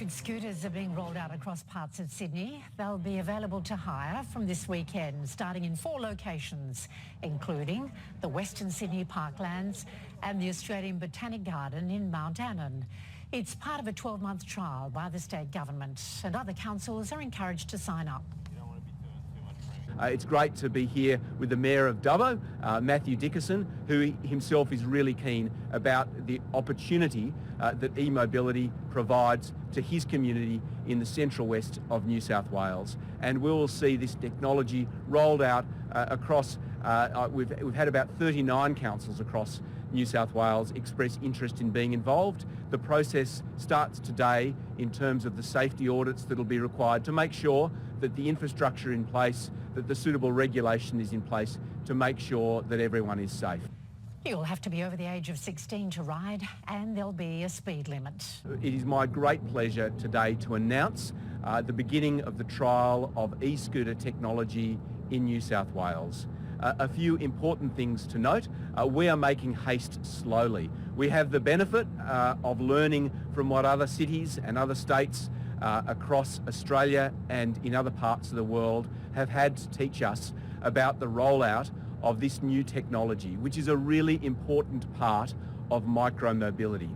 Electric scooters are being rolled out across parts of Sydney. They'll be available to hire from this weekend, starting in 4 locations, including the Western Sydney Parklands and the Australian Botanic Garden in Mount Annan. It's part of a 12-month trial by the state government, and other councils are encouraged to sign up. It's great to be here with the Mayor of Dubbo, Matthew Dickerson, who himself is really keen about the opportunity that e-mobility provides to his community in the central west of New South Wales. And we will see this technology rolled out across, we've had about 39 councils across New South Wales express interest in being involved. The process starts today in terms of the safety audits that will be required to make sure that the infrastructure in place, that the suitable regulation is in place to make sure that everyone is safe. You'll have to be over the age of 16 to ride, and there'll be a speed limit. It is my great pleasure today to announce the beginning of the trial of e-scooter technology in New South Wales. A few important things to note. We are making haste slowly. We have the benefit of learning from what other cities and other states across Australia and in other parts of the world have had to teach us about the rollout of this new technology, which is a really important part of micro-mobility.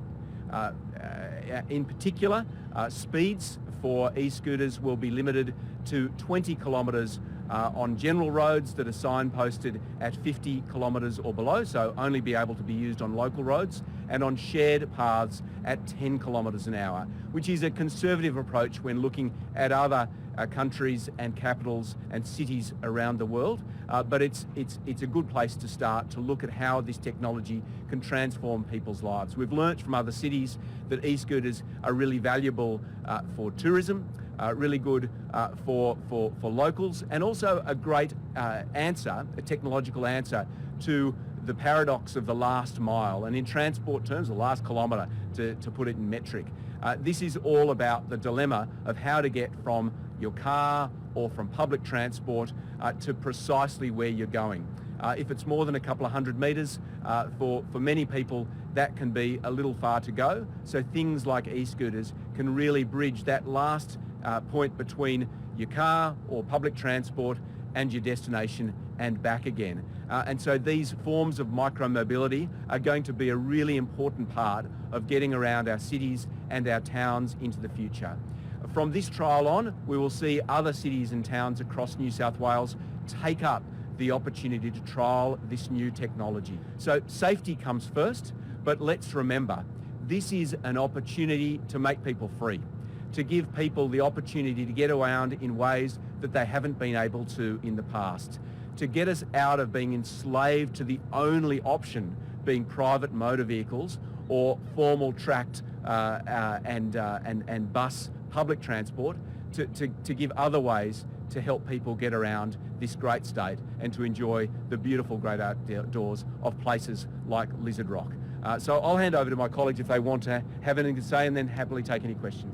In particular, speeds for e-scooters will be limited to 20 kilometres on general roads that are signposted at 50 kilometres or below, so only be able to be used on local roads, and on shared paths at 10 kilometres an hour, which is a conservative approach when looking at other countries and capitals and cities around the world. But it's a good place to start to look at how this technology can transform people's lives. We've learnt from other cities that e-scooters are really valuable for tourism, really good for locals, and also a great answer, a technological answer to the paradox of the last mile, and in transport terms, the last kilometre, to put it in metric. This is all about the dilemma of how to get from your car or from public transport to precisely where you're going. If it's more than a couple of 100 metres, for many people that can be a little far to go. So things like e-scooters can really bridge that last point between your car or public transport and your destination and back again. And so these forms of micro-mobility are going to be a really important part of getting around our cities and our towns into the future. From this trial on, we will see other cities and towns across New South Wales take up the opportunity to trial this new technology. So safety comes first, but let's remember, this is an opportunity to make people free, to give people the opportunity to get around in ways that they haven't been able to in the past, to get us out of being enslaved to the only option being private motor vehicles or formal tracked and bus public transport, to give other ways to help people get around this great state and to enjoy the beautiful great outdoors of places like Lizard Rock. So I'll hand over to my colleagues if they want to have anything to say, and then happily take any questions.